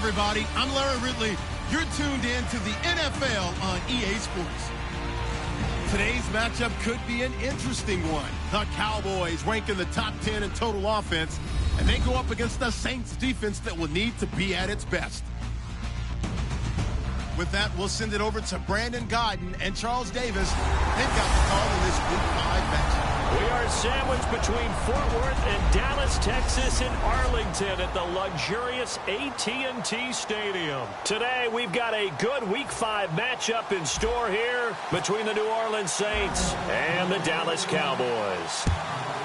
everybody. I'm Larry Ridley. You're tuned in to the NFL on EA Sports. Today's matchup could be an interesting one. The Cowboys rank in the top 10 in total offense, and they go up against the Saints defense that will need to be at its best. With that, we'll send it over to Brandon Gaudin and Charles Davis. They've got the call in this Week 5 matchup. We are sandwiched between Fort Worth and Dallas, Texas in Arlington at the luxurious AT&T Stadium. Today, we've got a good Week 5 matchup in store here between the New Orleans Saints and the Dallas Cowboys.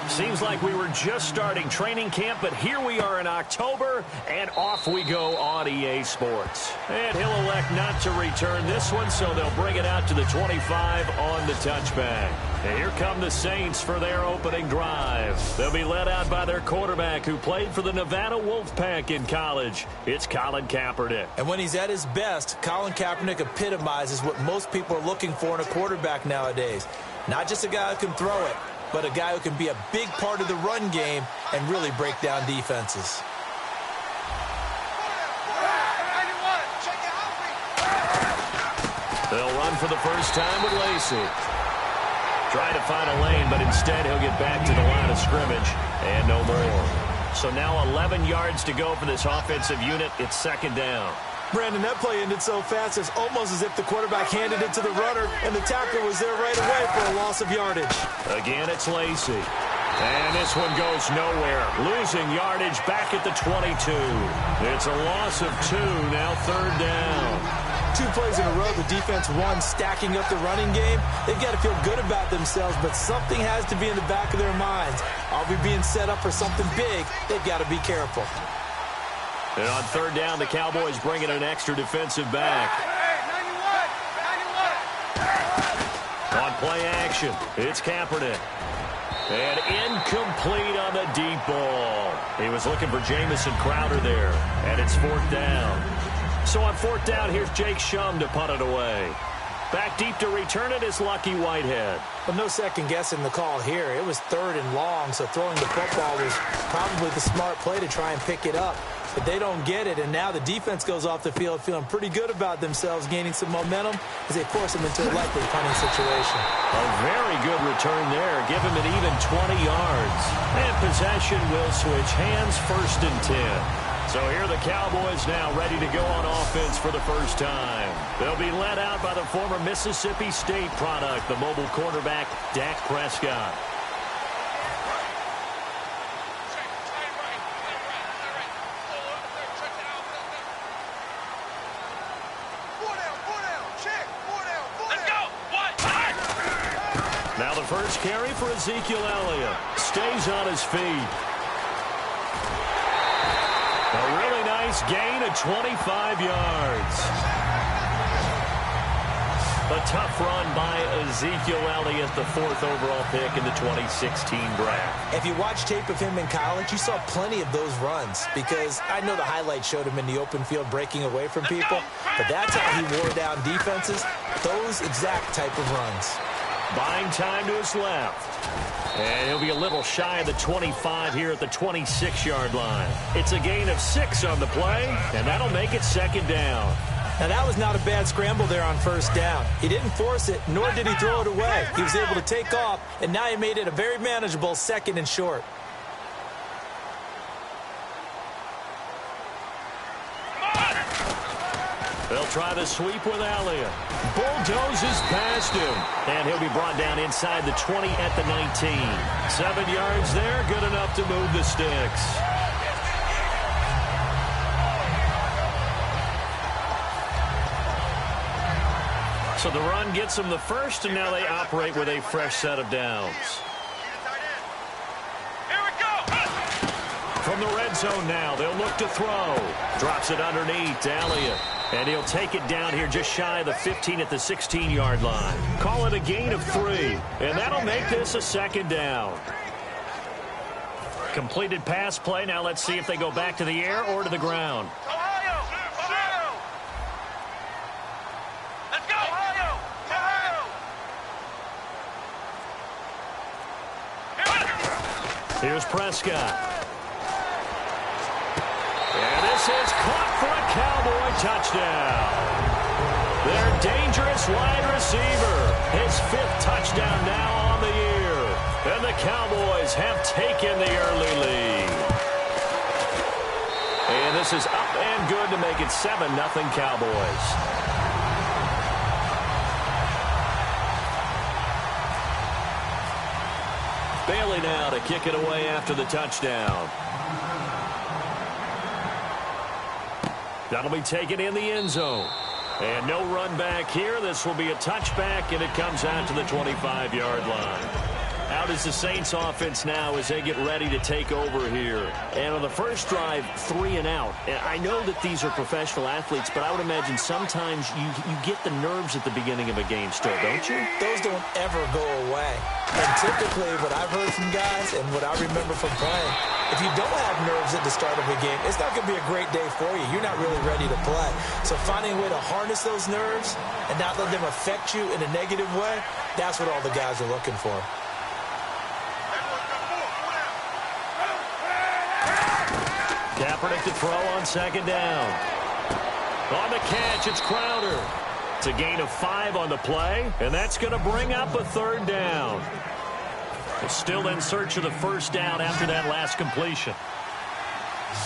Seems like we were just starting training camp, but here we are in October, and off we go on EA Sports. And he'll elect not to return this one, so they'll bring it out to the 25 on the touchback. And here come the Saints for their opening drive. They'll be led out by their quarterback who played for the Nevada Wolfpack in college. It's Colin Kaepernick. And when he's at his best, Colin Kaepernick epitomizes what most people are looking for in a quarterback nowadays. Not just a guy who can throw it, but a guy who can be a big part of the run game and really break down defenses. They'll run for the first time with Lacy. Trying to find a lane, but instead he'll get back to the line of scrimmage and no more. So now 11 yards to go for this offensive unit. It's second down. Brandon, that play ended so fast, it's almost as if the quarterback handed it to the runner, and the tackler was there right away for a loss of yardage. Again, it's Lacy. And this one goes nowhere. Losing yardage back at the 22. It's a loss of 2, now third down. 2 plays in a row, the defense won, stacking up the running game. They've got to feel good about themselves, but something has to be in the back of their minds. Are we being set up for something big? They've got to be careful. And on third down, the Cowboys bring in an extra defensive back. On play action, it's Kaepernick. And incomplete on the deep ball. He was looking for Jamison Crowder there, and it's fourth down. So on fourth down, here's Jake Shum to punt it away. Back deep to return it is Lucky Whitehead. Well, no second guessing the call here. It was third and long, so throwing the football was probably the smart play to try and pick it up. But they don't get it, and now the defense goes off the field feeling pretty good about themselves, gaining some momentum as they force them into a likely punting situation. A very good return there. Give him an even 20 yards. And possession will switch hands, first and 10. So here are the Cowboys now ready to go on offense for the first time. They'll be led out by the former Mississippi State product, the mobile quarterback, Dak Prescott. Now the first carry for Ezekiel Elliott. Stays on his feet. A really nice gain of 25 yards. A tough run by Ezekiel Elliott, the 4th overall pick in the 2016 draft. If you watch tape of him in college, you saw plenty of those runs because I know the highlights showed him in the open field breaking away from people, but that's how he wore down defenses, those exact type of runs. Buying time to his left. And he'll be a little shy of the 25 here at the 26-yard line. It's a gain of 6 on the play, and that'll make it second down. Now, that was not a bad scramble there on first down. He didn't force it, nor did he throw it away. He was able to take off, and now he made it a very manageable second and short. They'll try the sweep with Elliott. Bulldozes past him. And he'll be brought down inside the 20 at the 19. 7 yards there, good enough to move the sticks. So the run gets them the first, and now they operate with a fresh set of downs. From the red zone now, they'll look to throw. Drops it underneath to Elliott. And he'll take it down here just shy of the 15 at the 16-yard line. Call it a gain of 3. And that'll make this a second down. Completed pass play. Now let's see if they go back to the air or to the ground. Let's go! Ohio! Here's Prescott. And this is caught for a Cowboy touchdown. Their dangerous wide receiver. His 5th touchdown now on the year. And the Cowboys have taken the early lead. And this is up and good to make it 7-0 Cowboys. Bailey now to kick it away after the touchdown. That'll be taken in the end zone. And no run back here. This will be a touchback, and it comes out to the 25-yard line. Out is the Saints offense now as they get ready to take over here. And on the first drive, 3 and out. And I know that these are professional athletes, but I would imagine sometimes you get the nerves at the beginning of a game still, don't you? Those don't ever go away. And typically what I've heard from guys and what I remember from playing, if you don't have nerves at the start of a game, it's not going to be a great day for you. You're not really ready to play. So finding a way to harness those nerves and not let them affect you in a negative way, that's what all the guys are looking for. Kaepernick to throw on second down. On the catch, it's Crowder. It's a gain of 5 on the play, and that's going to bring up a 3rd down. They're still in search of the first down after that last completion.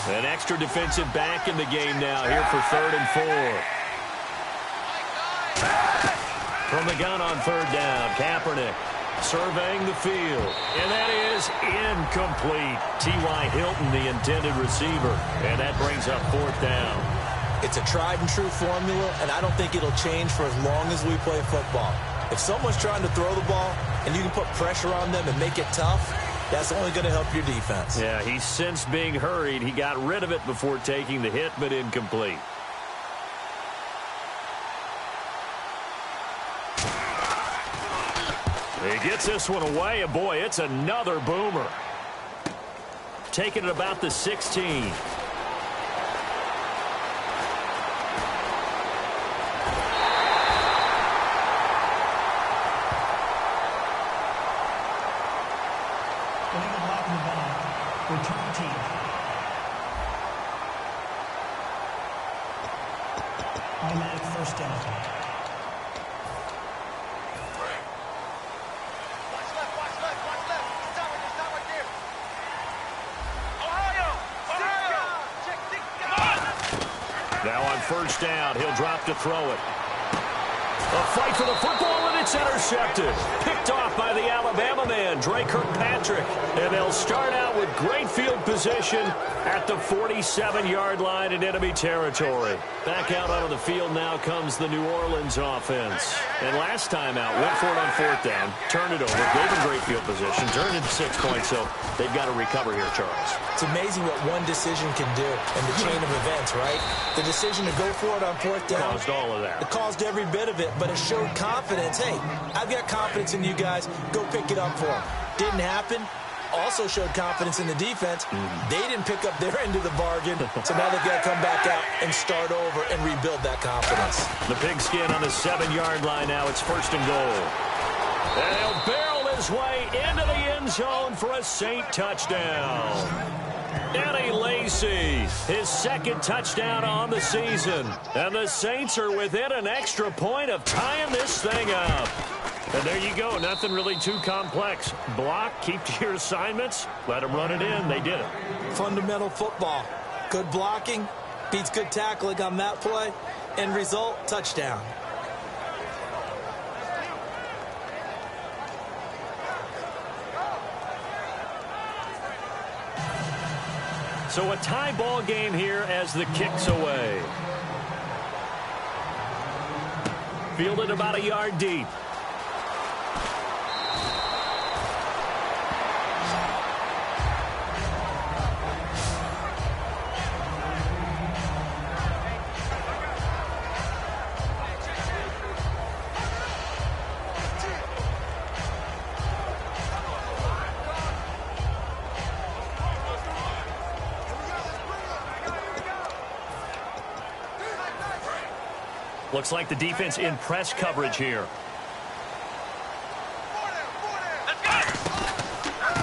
An extra defensive back in the game now here for 3rd and 4. From the gun on 3rd down, Kaepernick surveying the field, and that is incomplete. T.Y. Hilton, the intended receiver, and that brings up 4th down. It's a tried and true formula, and I don't think it'll change for as long as we play football. If someone's trying to throw the ball and you can put pressure on them and make it tough, that's only going to help your defense. Yeah, he's since being hurried. He got rid of it before taking the hit, but incomplete. He gets this one away, and boy, it's another boomer. Taking it about the 16. Return team. Automatic first down. Now on first down, he'll drop to throw it. A fight for the football, and it's intercepted. Picked off by the Alabama man, Dre Kirkpatrick. And they'll start out with great field position at the 47-yard line in enemy territory. Back out onto the field now comes the New Orleans offense. And last time out, went for it on 4th down, turned it over, gave them great field position, turned it 6 points, so they've got to recover here, Charles. It's amazing what one decision can do in the chain of events, right? The decision to go for it on 4th down. Caused all of that. It caused every bit of it, but it showed confidence. Hey, I've got confidence in you guys. Go pick it up for them. Didn't happen. Also showed confidence in the defense. They didn't pick up their end of the bargain, so now they've got to come back out and start over and rebuild that confidence. The pigskin on the 7-yard line now. It's 1st and goal. And he'll barrel his way into the end zone for a Saint touchdown. Eddie Lacy, his 2nd touchdown on the season. And the Saints are within an extra point of tying this thing up. And there you go. Nothing really too complex. Block, keep to your assignments, let them run it in. They did it. Fundamental football. Good blocking beats good tackling on that play. End result, touchdown. So a tie ball game here as the kick's away. Fielded about a yard deep. Looks like the defense in press coverage here.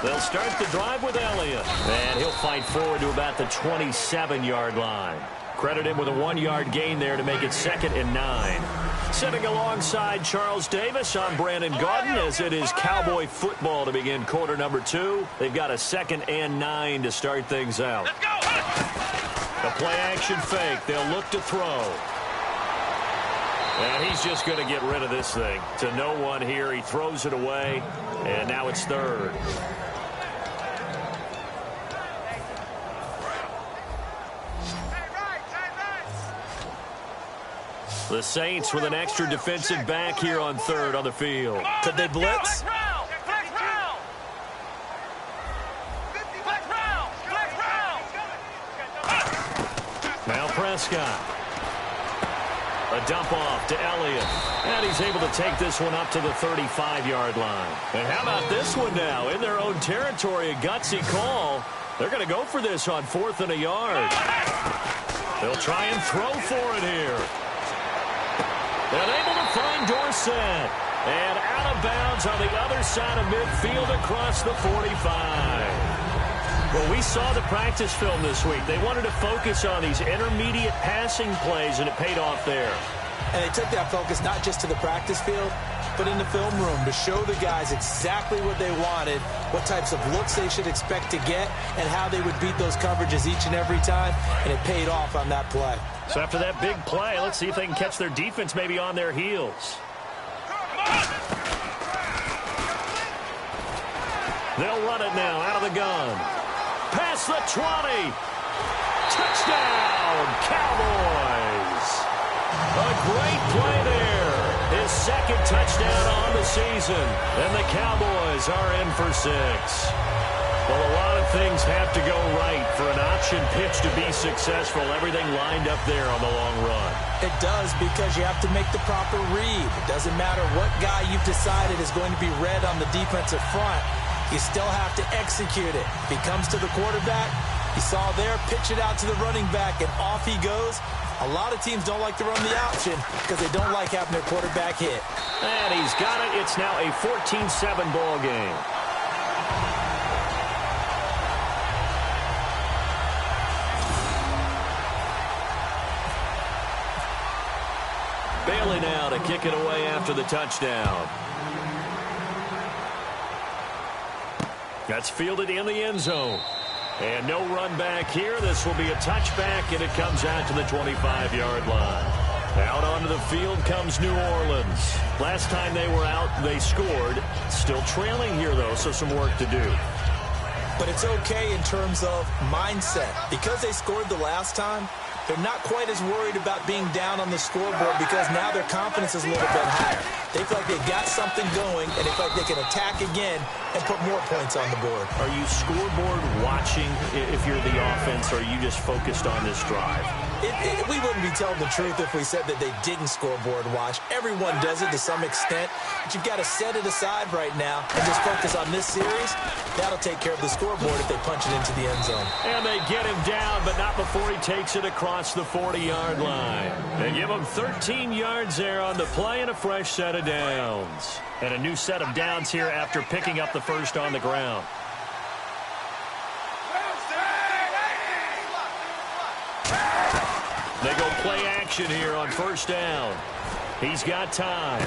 They'll start the drive with Elliott. And he'll fight forward to about the 27-yard line. Credit him with a 1-yard gain there to make it 2nd and 9. Sitting alongside Charles Davis, I'm Brandon Gaudin as it is Cowboy football to begin quarter number 2. They've got a 2nd and 9 to start things out. Let's go! The play action fake. They'll look to throw. And he's just going to get rid of this thing. To no one here. He throws it away. And now it's 3rd. The Saints with an extra defensive back here on 3rd on the field. Could they blitz? Now Prescott. A dump off to Elliott. And he's able to take this one up to the 35-yard line. And how about this one now? In their own territory, a gutsy call. They're going to go for this on 4th and a yard. They'll try and throw for it here. They're able to find Dorsett. And out of bounds on the other side of midfield across the 45. Well, we saw the practice film this week. They wanted to focus on these intermediate passing plays, and it paid off there. And they took that focus not just to the practice field, but in the film room to show the guys exactly what they wanted, what types of looks they should expect to get, and how they would beat those coverages each and every time, and it paid off on that play. So after that big play, let's see if they can catch their defense maybe on their heels. They'll run it now out of the gun. Past the 20. Touchdown, Cowboys. A great play there. His 2nd touchdown on the season. And the Cowboys are in for 6. Well, a lot of things have to go right for an option pitch to be successful. Everything lined up there on the long run. It does, because you have to make the proper read. It doesn't matter what guy you've decided is going to be read on the defensive front. You still have to execute it. If he comes to the quarterback, you saw there, pitch it out to the running back, and off he goes. A lot of teams don't like to run the option because they don't like having their quarterback hit. And he's got it. It's now a 14-7 ball game. Bailey now to kick it away after the touchdown. That's fielded in the end zone. And no run back here. This will be a touchback, and it comes out to the 25-yard line. Out onto the field comes New Orleans. Last time they were out, they scored. Still trailing here, though, so some work to do. But it's okay in terms of mindset. Because they scored the last time, they're not quite as worried about being down on the scoreboard because now their confidence is a little bit higher. They feel like they've got something going, and they feel like they can attack again and put more points on the board. Are you scoreboard watching if you're the offense, or are you just focused on this drive? We wouldn't be telling the truth if we said that they didn't scoreboard watch. Everyone does it to some extent, but you've got to set it aside right now and just focus on this series. That'll take care of the scoreboard if they punch it into the end zone. And they get him down, but not before he takes it across the 40-yard line. They give him 13 yards there on the play and a fresh set of downs. And a new set of downs here after picking up the first on the ground. They go play action here on first down. He's got time.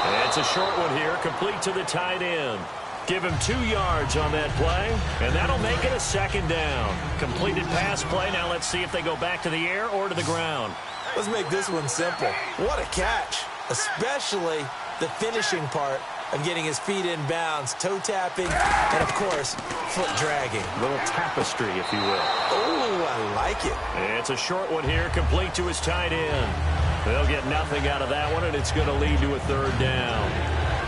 And it's a short one here, complete to the tight end. Give him 2 yards on that play, and that'll make it a 2nd down. Completed pass play. Now let's see if they go back to the air or to the ground. Let's make this one simple. What a catch, especially the finishing part of getting his feet in bounds, toe tapping, and, of course, foot dragging. A little tapestry, if you will. Oh, I like it. It's a short one here, complete to his tight end. They'll get nothing out of that one, and it's going to lead to a 3rd down.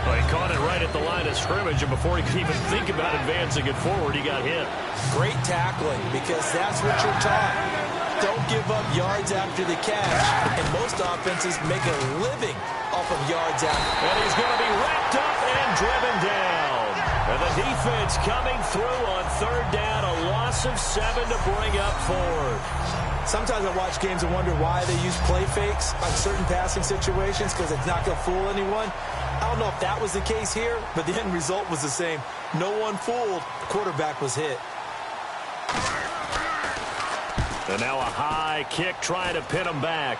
Well, he caught it right at the line of scrimmage, and before he could even think about advancing it forward, he got hit. Great tackling, because that's what you're taught. Don't give up yards after the catch, and most offenses make a living off of yards after. And he's going to be wrapped up and driven down. And the defense coming through on 3rd down, a loss of 7 to bring up 4th. Sometimes I watch games and wonder why they use play fakes on certain passing situations, because it's not going to fool anyone. I don't know if that was the case here, but the end result was the same. No one fooled. The quarterback was hit. And now a high kick trying to pin him back.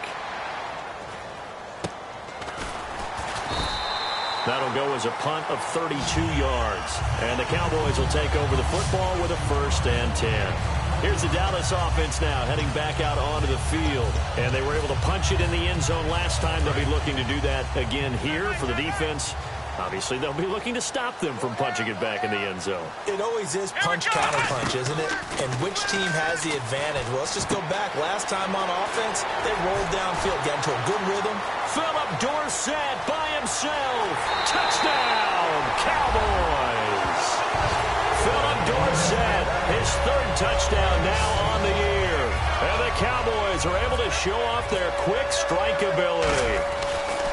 That'll go as a punt of 32 yards. And the Cowboys will take over the football with a 1st and 10. Here's the Dallas offense now heading back out onto the field. And they were able to punch it in the end zone last time. They'll be looking to do that again here for the defense. Obviously, they'll be looking to stop them from punching it back in the end zone. It always is punch-counter-punch, isn't it? And which team has the advantage? Well, let's just go back. Last time on offense, they rolled downfield, got into a good rhythm. Philip Dorsett by himself. Touchdown, Cowboys. Philip Dorsett, his 3rd touchdown now on the year. And the Cowboys are able to show off their quick strike ability.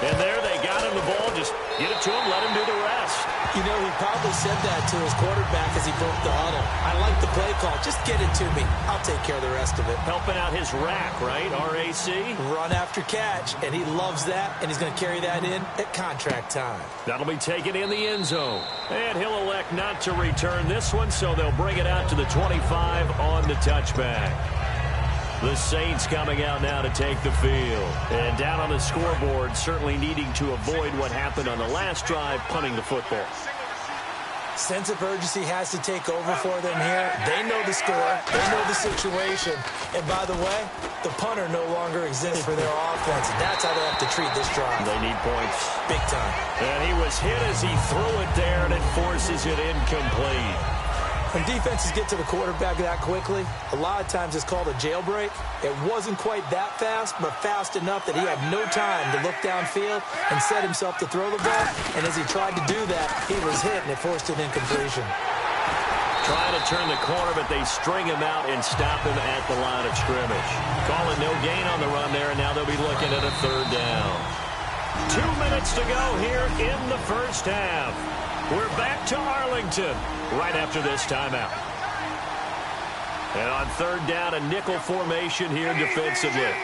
And there they got him the ball. Just get it to him, let him do the rest. You know, he probably said that to his quarterback as he broke the huddle. I like the play call. Just get it to me. I'll take care of the rest of it. Helping out his rack, right? RAC? Run after catch, and he loves that, and he's going to carry that in at contract time. That'll be taken in the end zone. And he'll elect not to return this one, so they'll bring it out to the 25 on the touchback. The Saints coming out now to take the field. And down on the scoreboard, certainly needing to avoid what happened on the last drive, punting the football. Sense of urgency has to take over for them here. They know the score. They know the situation. And by the way, the punter no longer exists for their offense. That's how they have to treat this drive. They need points. Big time. And he was hit as he threw it there, and it forces it incomplete. When defenses get to the quarterback that quickly, a lot of times it's called a jailbreak. It wasn't quite that fast, but fast enough that he had no time to look downfield and set himself to throw the ball. And as he tried to do that, he was hit, and it forced an incompletion. Trying to turn the corner, but they string him out and stop him at the line of scrimmage. Calling no gain on the run there, and now they'll be looking at a 3rd down. 2 minutes to go here in the 1st half. We're back to Arlington right after this timeout. And on 3rd down, a nickel formation here defensively.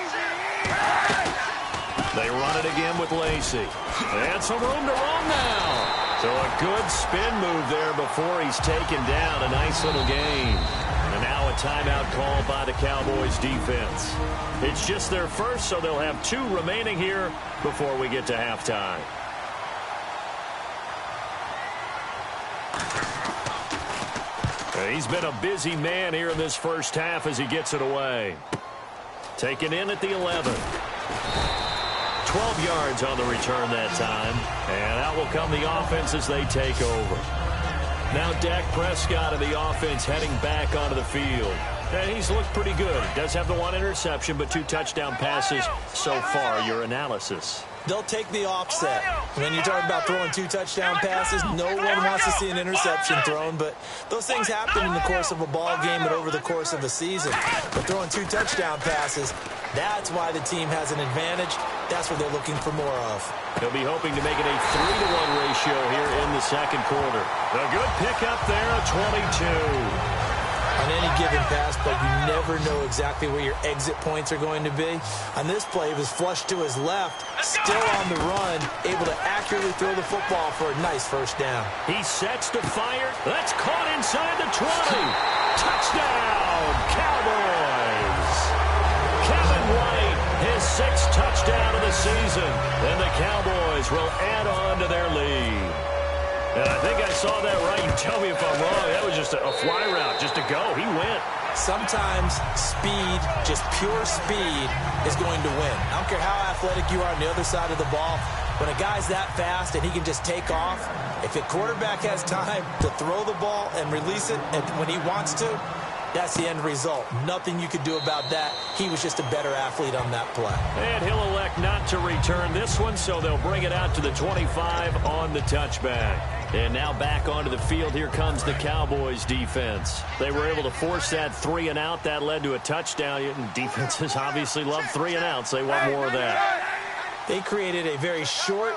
They run it again with Lacy. And some room to run now. So a good spin move there before he's taken down. A nice little gain. And now a timeout called by the Cowboys defense. It's just their first, so they'll have 2 remaining here before we get to halftime. He's been a busy man here in this 1st half as he gets it away. Taken in at the 11. 12 yards on the return that time. And out will come the offense as they take over. Now Dak Prescott of the offense heading back onto the field. And he's looked pretty good. Does have the 1 interception, but 2 touchdown passes so far. Your analysis? They'll take the offset. When you're talking about throwing 2 touchdown passes, no one wants to see an interception thrown, but those things happen in the course of a ball game and over the course of a season. But throwing 2 touchdown passes, that's why the team has an advantage. That's what they're looking for more of. They'll be hoping to make it a 3-to-1 ratio here in the 2nd quarter. A good pickup there, a 22. On any given pass, but you never know exactly where your exit points are going to be. On this play, he was flushed to his left, still on the run, able to accurately throw the football for a nice 1st down. He sets to fire. That's caught inside the 20. Touchdown, Cowboys. Kevin White, his 6th touchdown of the season. And the Cowboys will add on to their lead. And I think I saw that right. You tell me if I'm wrong. That was just a fly route, just to go. He went. Sometimes speed, just pure speed, is going to win. I don't care how athletic you are on the other side of the ball. When a guy's that fast and he can just take off, if a quarterback has time to throw the ball and release it when he wants to, that's the end result. Nothing you could do about that. He was just a better athlete on that play. And he'll elect not to return this one, so they'll bring it out to the 25 on the touchback. And now back onto the field, here comes the Cowboys defense. They were able to force that 3 and out. That led to a touchdown. Defenses obviously love 3 and outs. They want more of that. They created a very short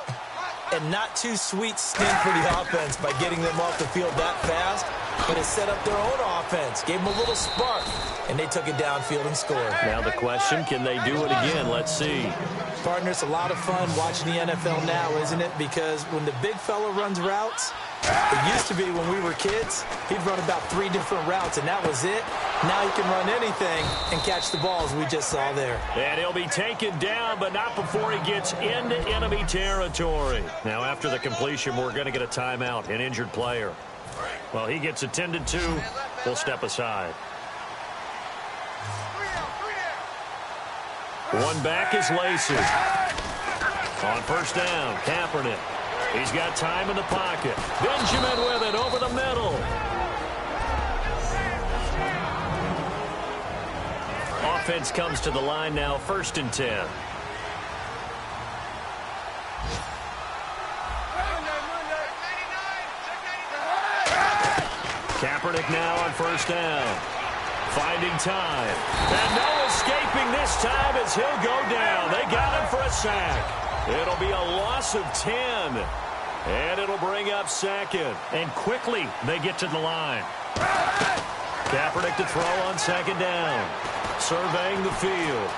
and not too sweet stint for the offense by getting them off the field that fast. But it set up their own offense, gave them a little spark, and they took it downfield and scored. Now the question, can they do it again? Let's see. Partner, it's a lot of fun watching the NFL now, isn't it? Because when the big fella runs routes, it used to be when we were kids, he'd run about 3 different routes, and that was it. Now he can run anything and catch the ball, as we just saw there. And he'll be taken down, but not before he gets into enemy territory. Now, after the completion, we're going to get a timeout, an injured player. Well, he gets attended to. We'll step aside. One back is Lacy. On first down, Kaepernick. He's got time in the pocket. Benjamin with it over the middle. Offense comes to the line now, 1st and 10. Kaepernick now on first down. Finding time. And no escaping this time as he'll go down. They got him for a sack. It'll be a loss of 10. And it'll bring up 2nd. And quickly they get to the line. Kaepernick to throw on 2nd down. Surveying the field.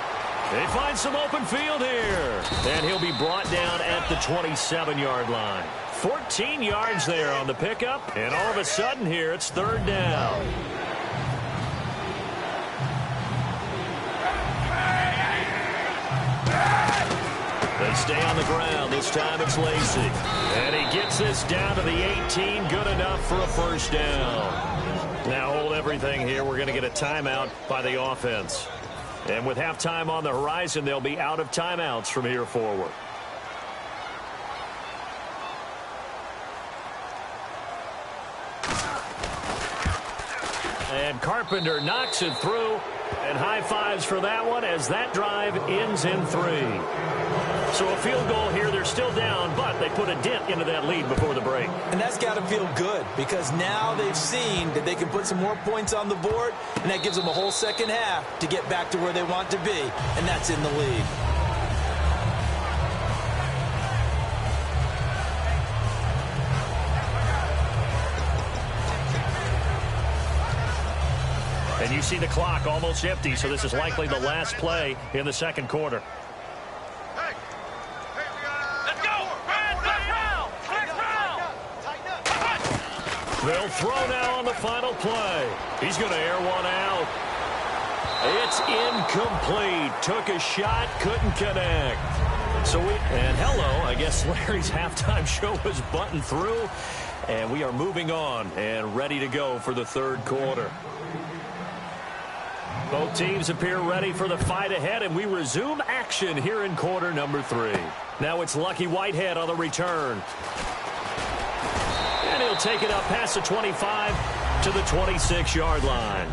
They find some open field here. And he'll be brought down at the 27-yard line. 14 yards there on the pickup. And all of a sudden here, it's 3rd down. They stay on the ground. This time it's Lacy. And he gets this down to the 18. Good enough for a 1st down. Now hold everything here. We're going to get a timeout by the offense. And with halftime on the horizon, they'll be out of timeouts from here forward. And Carpenter knocks it through. And high fives for that one as that drive ends in 3. So a field goal here. They're still down, but they put a dent into that lead before the break. And that's got to feel good because now they've seen that they can put some more points on the board, and that gives them a whole second half to get back to where they want to be, and that's in the lead. And you see the clock almost empty, so this is likely the last play in the 2nd quarter. They'll throw now on the final play. He's going to air one out. It's incomplete. Took a shot, couldn't connect. And hello, I guess Larry's halftime show was buttoned through. And we are moving on and ready to go for the 3rd quarter. Both teams appear ready for the fight ahead, and we resume action here in quarter number 3. Now it's Lucky Whitehead on the return. And he'll take it up past the 25 to the 26-yard line.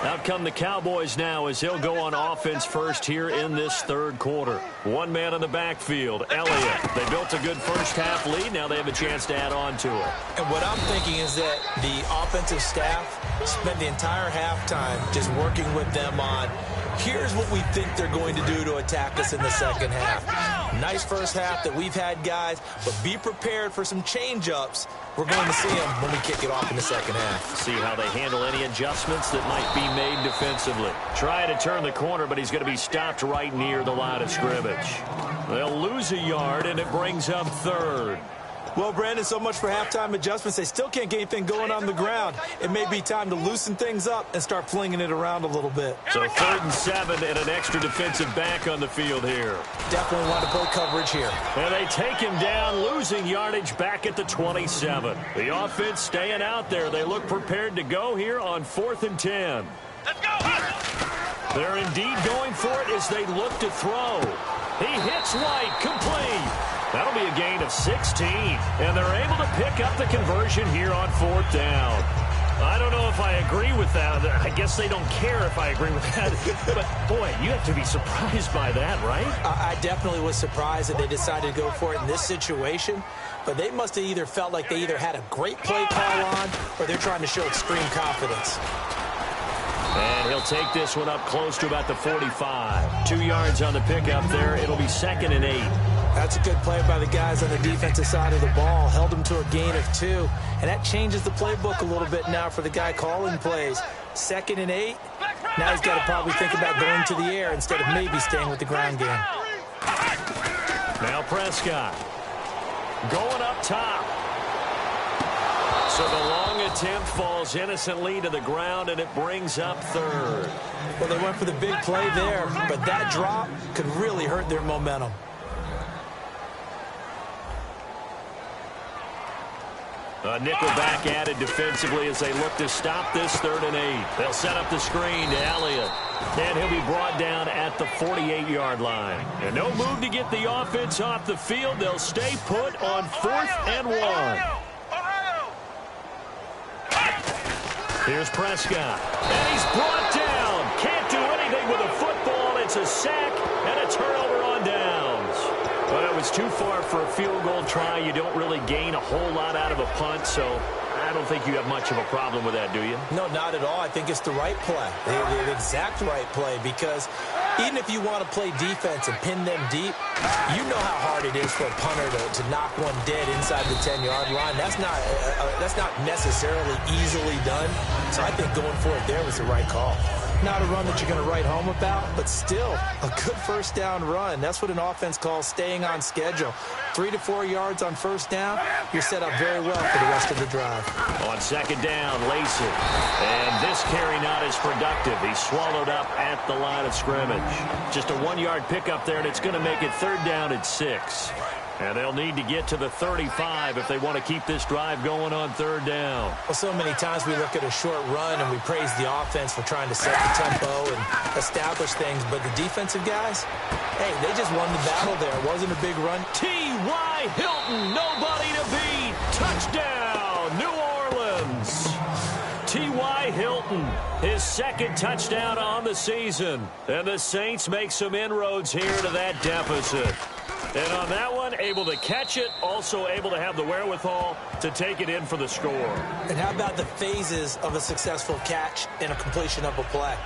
Out come the Cowboys now as he'll go on offense first here in this 3rd quarter. One man in the backfield, Elliott. They built a good first half lead. Now they have a chance to add on to it. And what I'm thinking is that the offensive staff spent the entire halftime just working with them on, here's what we think they're going to do to attack us in the 2nd half. Nice first half that we've had, guys, but be prepared for some change-ups. We're going to see them when we kick it off in the 2nd half. See how they handle any adjustments that might be made defensively. Try to turn the corner, but he's going to be stopped right near the line of scrimmage. They'll lose a yard, and it brings up 3rd. Well, Brandon, so much for halftime adjustments. They still can't get anything going on the ground. It may be time to loosen things up and start flinging it around a little bit. So 3rd and 7 and an extra defensive back on the field here. Definitely want to play coverage here. And they take him down, losing yardage back at the 27. The offense staying out there. They look prepared to go here on 4th and 10. Let's go! They're indeed going for it as they look to throw. He hits White, complete. That'll be a gain of 16, and they're able to pick up the conversion here on 4th down. I don't know if I agree with that. I guess they don't care if I agree with that. But, boy, you have to be surprised by that, right? I definitely was surprised that they decided to go for it in this situation. But they must have either felt like they either had a great play call on or they're trying to show extreme confidence. And he'll take this one up close to about the 45. 2 yards on the pickup there. It'll be 2nd and 8. That's a good play by the guys on the defensive side of the ball. Held them to a gain of 2. And that changes the playbook a little bit now for the guy calling plays. 2nd and 8. Now he's got to probably think about going to the air instead of maybe staying with the ground game. Now Prescott. Going up top. So the long attempt falls innocently to the ground, and it brings up third. Well, they went for the big play there, but that drop could really hurt their momentum. A nickel back added defensively as they look to stop this 3rd and 8. They'll set up the screen to Elliott. And he'll be brought down at the 48-yard line. And no move to get the offense off the field. They'll stay put on 4th and 1. Here's Prescott. And he's brought down. Can't do anything with a football. It's a sack and a turnover on downs. Well, it was too far for a field goal try. You don't really gain a whole lot out of a punt, so I don't think you have much of a problem with that, do you? No, not at all. I think it's the right play, the exact right play, because even if you want to play defense and pin them deep, you know how hard it is for a punter to knock one dead inside the 10-yard line. That's not necessarily easily done, so I think going for it there was the right call. Not a run that you're going to write home about, but still a good 1st down run. That's what an offense calls staying on schedule. 3 to 4 yards on 1st down, you're set up very well for the rest of the drive. On 2nd down, Lacy. And this carry not as productive. He's swallowed up at the line of scrimmage. Just a 1-yard pickup there, and it's going to make it 3rd down and 6. And they'll need to get to the 35 if they want to keep this drive going on 3rd down. Well, so many times we look at a short run and we praise the offense for trying to set the tempo and establish things. But the defensive guys, hey, they just won the battle there. It wasn't a big run. T.Y. Hilton, nobody to beat. Touchdown, New Orleans. T.Y. Hilton, his 2nd touchdown on the season. And the Saints make some inroads here to that deficit. And on that one, able to catch it, also able to have the wherewithal to take it in for the score. And how about the phases of a successful catch and a completion of a play?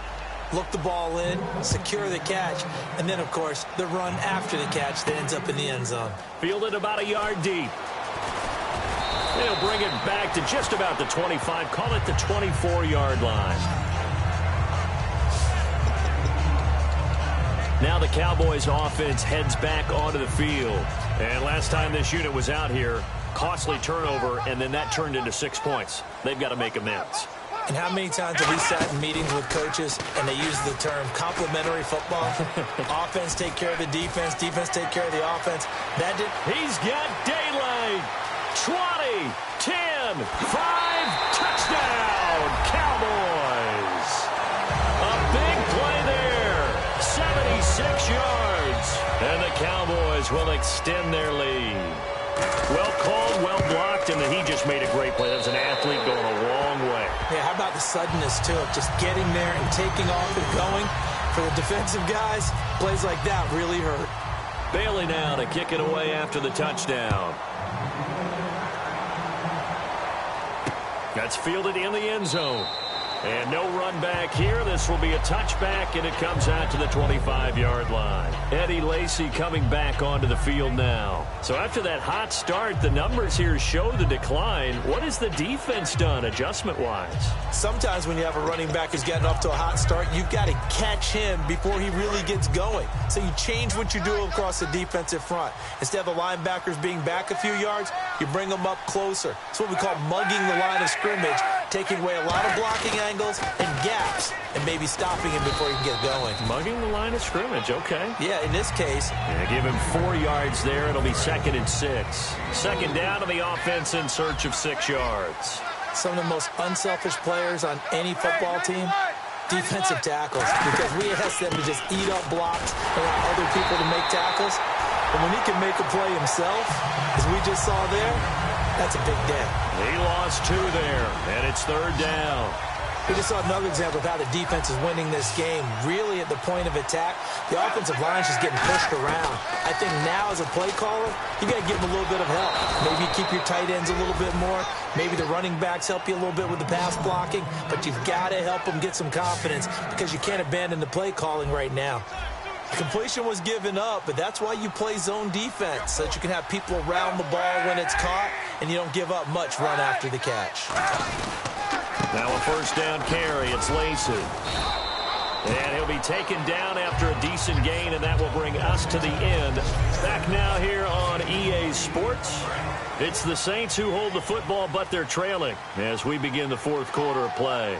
Look the ball in, secure the catch, and then, of course, the run after the catch that ends up in the end zone. Fielded about a yard deep. They'll bring it back to just about the 25, call it the 24-yard line. Now the Cowboys offense heads back onto the field. And last time this unit was out here, costly turnover, and then that turned into 6 points. They've got to make amends. And how many times have we sat in meetings with coaches and they use the term complementary football? Offense take care of the defense, defense take care of the offense. He's got daylight. 20, 10, 5, touchdown, Cowboys. A big play there. 76 yards. And the Cowboys will extend their lead. Well called, well blocked, and he just made a great play. That was an athlete going a long way. Yeah, how about the suddenness, too, of just getting there and taking off and going? For the defensive guys, plays like that really hurt. Bailey now to kick it away after the touchdown. That's fielded in the end zone. And no run back here. This will be a touchback, and it comes out to the 25-yard line. Eddie Lacy coming back onto the field now. So after that hot start, the numbers here show the decline. What has the defense done adjustment-wise? Sometimes when you have a running back who's getting off to a hot start, you've got to catch him before he really gets going. So you change what you do across the defensive front. Instead of the linebackers being back a few yards, you bring them up closer. It's what we call mugging the line of scrimmage, taking away a lot of blocking angles and gaps, and maybe stopping him before he can get going. Mugging the line of scrimmage, okay. Yeah, in this case. Yeah, give him 4 yards there. It'll be 2nd and 6. Second down to the offense in search of 6 yards. Some of the most unselfish players on any football team, defensive tackles, because we ask them to just eat up blocks and allow other people to make tackles. And when he can make a play himself, as we just saw there, that's a big day. He lost 2 there, and it's 3rd down. We just saw another example of how the defense is winning this game. Really at the point of attack, the offensive line is just getting pushed around. I think now as a play caller, you got to give them a little bit of help. Maybe keep your tight ends a little bit more. Maybe the running backs help you a little bit with the pass blocking. But you've got to help them get some confidence because you can't abandon the play calling right now. Completion was given up, but that's why you play zone defense, so that you can have people around the ball when it's caught, and you don't give up much run after the catch. Now a 1st down carry. It's Lacy. And he'll be taken down after a decent gain, and that will bring us to the end. Back now here on EA Sports. It's the Saints who hold the football, but they're trailing as we begin the fourth quarter of play.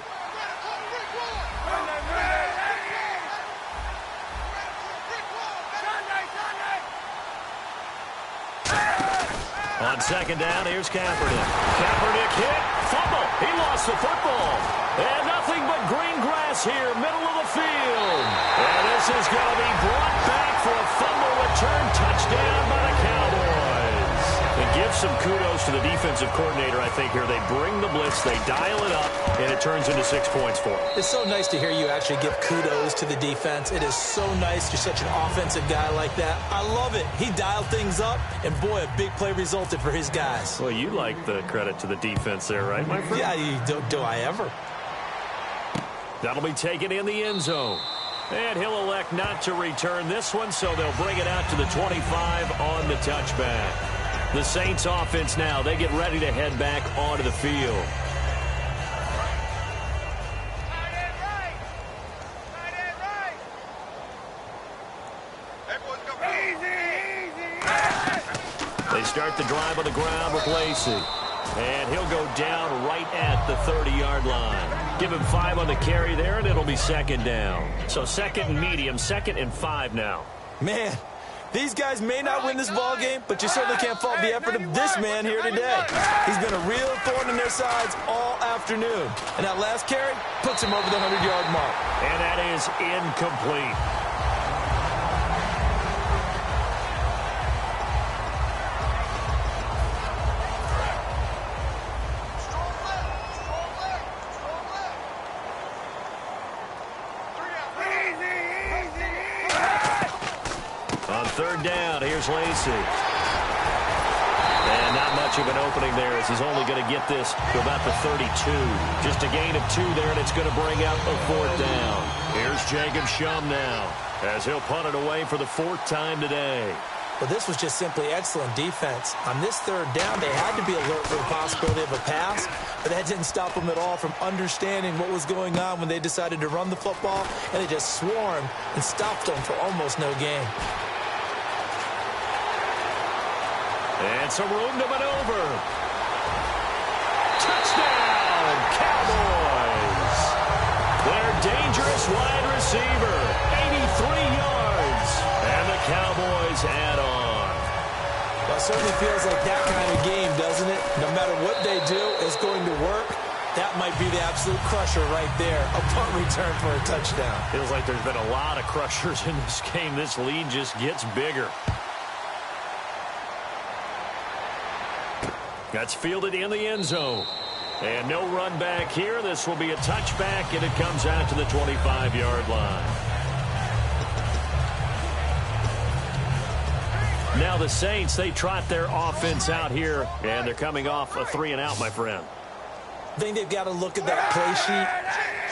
On second down, here's Kaepernick. Kaepernick hit, fumble. He lost the football. And nothing but green grass here, middle of the field. And this is going to be brought back for a fumble return touchdown by the Cowboys. And give some kudos to the defensive coordinator, I think, here. They bring the blitz, they dial it up, and it turns into 6 points for them. It's so nice to hear you actually give kudos to the defense. It is so nice. You're such an offensive guy like that. I love it. He dialed things up, and boy, a big play resulted for his guys. Well, you like the credit to the defense there, right, my friend? Yeah, do I ever? That'll be taken in the end zone. And he'll elect not to return this one, so they'll bring it out to the 25 on the touchback. The Saints offense now, they get ready to head back onto the field. They start the drive on the ground with Lacy. And he'll go down right at the 30-yard line. Give him 5 on the carry there, and it'll be second down. So second and medium, 2nd and 5 now. Man, these guys may not win this ball game, but you certainly can't fault the effort of this man here today. He's been a real thorn in their sides all afternoon. And that last carry puts him over the 100-yard mark. And that is incomplete. Third down, here's Lacy. And not much of an opening there as he's only going to get this to about the 32. Just a gain of 2 there, and it's going to bring out a 4th down. Here's Jacob Shum now as he'll punt it away for the 4th time today. Well, this was just simply excellent defense. On this third down, they had to be alert for the possibility of a pass, but that didn't stop them at all from understanding what was going on when they decided to run the football, and they just swarmed and stopped them for almost no gain. And some room to maneuver. Touchdown, Cowboys. Their dangerous wide receiver, 83 yards. And the Cowboys add on. Well, it certainly feels like that kind of game, doesn't it? No matter what they do, it's going to work. That might be the absolute crusher right there. A punt return for a touchdown. Feels like there's been a lot of crushers in this game. This lead just gets bigger. That's fielded in the end zone. And no run back here. This will be a touchback, and it comes out to the 25-yard line. Now the Saints, they trot their offense out here, and they're coming off a 3-and-out, my friend. I think they've got to look at that play sheet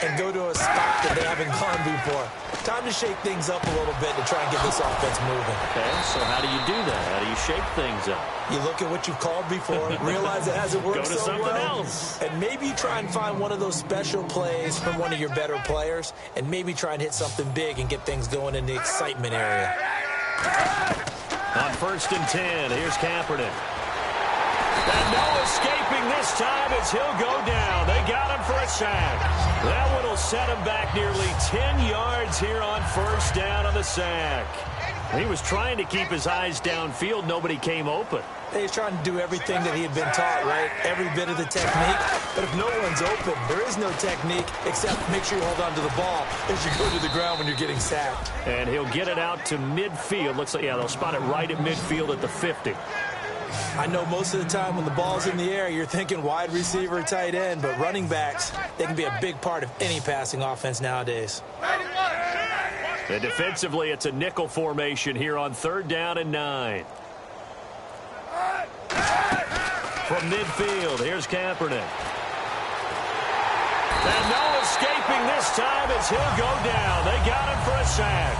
and go to a spot that they haven't gone before. Time to shake things up a little bit to try and get this offense moving. Okay, so how do you do that? How do you shake things up? You look at what you've called before, realize it hasn't worked so well. Go to something else. And maybe try and find one of those special plays from one of your better players, and maybe try and hit something big and get things going in the excitement area. On 1st and 10, here's Kaepernick. And no escaping this time as he'll go down. They got him for a sack. That one will set him back nearly 10 yards here on 1st down on the sack. He was trying to keep his eyes downfield. Nobody came open. He's trying to do everything that he had been taught, right? Every bit of the technique. But if no one's open, there is no technique except make sure you hold on to the ball as you go to the ground when you're getting sacked. And he'll get it out to midfield. Looks like, yeah, they'll spot it right at midfield at the 50. I know most of the time when the ball's in the air, you're thinking wide receiver, tight end, but running backs, they can be a big part of any passing offense nowadays. And defensively, it's a nickel formation here on 3rd down and 9. From midfield, here's Kaepernick. And no escaping this time as he'll go down. They got him for a sack.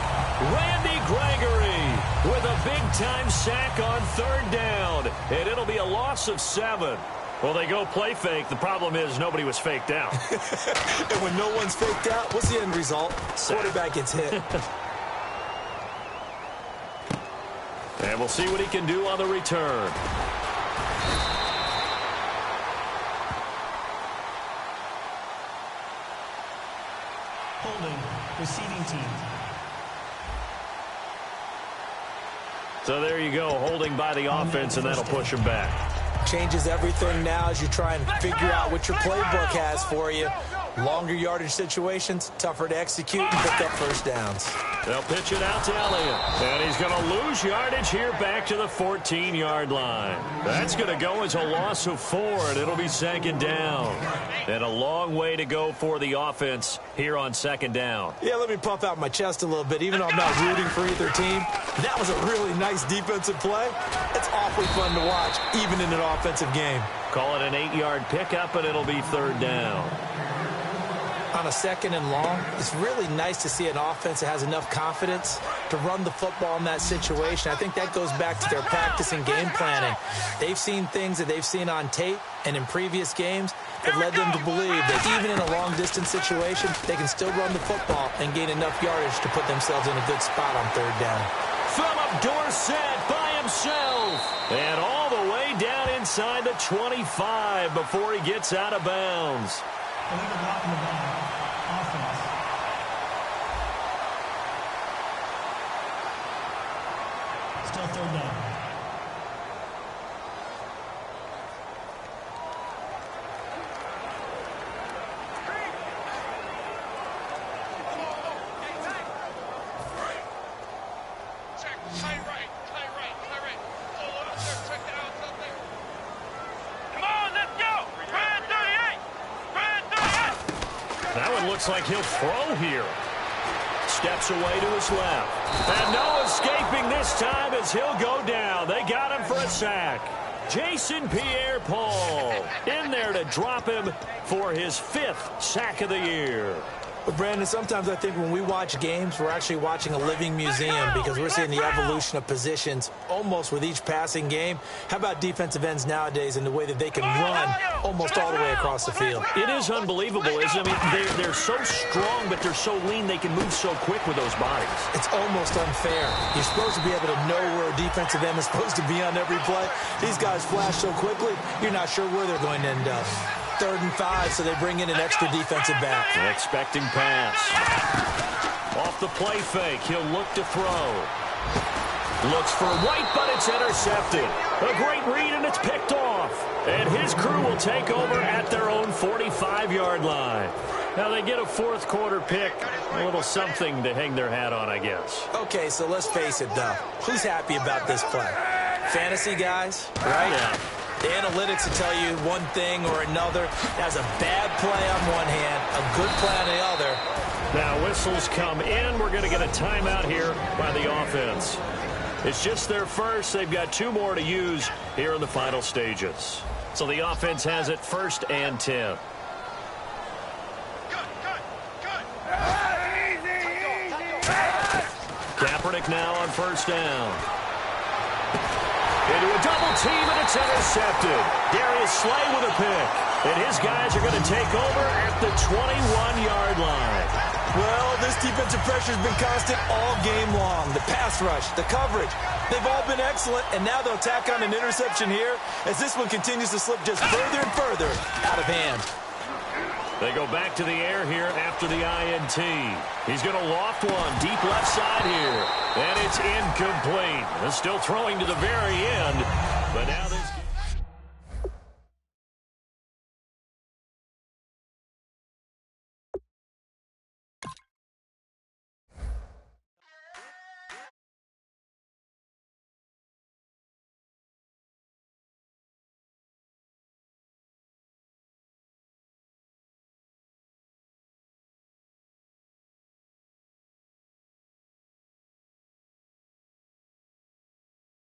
Randy Gregory with a big-time sack on 3rd down. And it'll be a loss of 7. Well, they go play fake. The problem is nobody was faked out. And when no one's faked out, what's the end result? Quarterback gets hit. And we'll see what he can do on the return. Holding, receiving team. So there you go, holding by the offense, and that'll push him back. Changes everything now as you try and figure out what your playbook has for you. Longer yardage situations, tougher to execute and pick up first downs. They'll pitch it out to Elliott. And he's going to lose yardage here back to the 14-yard line. That's going to go as a loss of 4, and it'll be second down. And a long way to go for the offense here on second down. Yeah, let me puff out my chest a little bit. Even though I'm not rooting for either team, that was a really nice defensive play. It's awfully fun to watch, even in an offensive game. Call it an 8-yard pickup, and it'll be third down. On a second and long, it's really nice to see an offense that has enough confidence to run the football in that situation. I think that goes back to their practice and game planning. They've seen things that they've seen on tape and in previous games that led them to believe that even in a long-distance situation, they can still run the football and gain enough yardage to put themselves in a good spot on third down. Philip Dorsett by himself. And all the way down inside the 25 before he gets out of bounds. Illegal block in the ball. Offense. Still third down. Looks like he'll throw here. Steps away to his left. And no escaping this time as he'll go down. They got him for a sack. Jason Pierre-Paul in there to drop him for his 5th sack of the year. But, Brandon, sometimes I think when we watch games, we're actually watching a living museum because we're seeing the evolution of positions almost with each passing game. How about defensive ends nowadays and the way that they can run almost all the way across the field? It is unbelievable, isn't it? I mean, they're so strong, but they're so lean they can move so quick with those bodies. It's almost unfair. You're supposed to be able to know where a defensive end is supposed to be on every play. These guys flash so quickly, you're not sure where they're going to end up. 3rd and 5, so they bring in an extra defensive back. An expecting pass. Off the play fake, he'll look to throw. Looks for White, but it's intercepted. A great read, and it's picked off. And his crew will take over at their own 45-yard line. Now they get a 4th quarter pick. A little something to hang their hat on, I guess. Okay, so let's face it, though. Who's happy about this play? Fantasy guys, right? Yeah. The analytics will tell you one thing or another. That's a bad play on one hand, a good play on the other. Now whistles come in. We're going to get a timeout here by the offense. It's just their first. They've got 2 more to use here in the final stages. So the offense has it 1st and 10. Kaepernick now on 1st down. Into a double team, and it's intercepted. Darius Slay with a pick. And his guys are going to take over at the 21-yard line. Well, this defensive pressure has been constant all game long. The pass rush, the coverage, they've all been excellent, and now they'll tack on an interception here as this one continues to slip just further and further out of hand. They go back to the air here after the INT. He's going to loft one deep left side here. And it's incomplete. They're still throwing to the very end. But now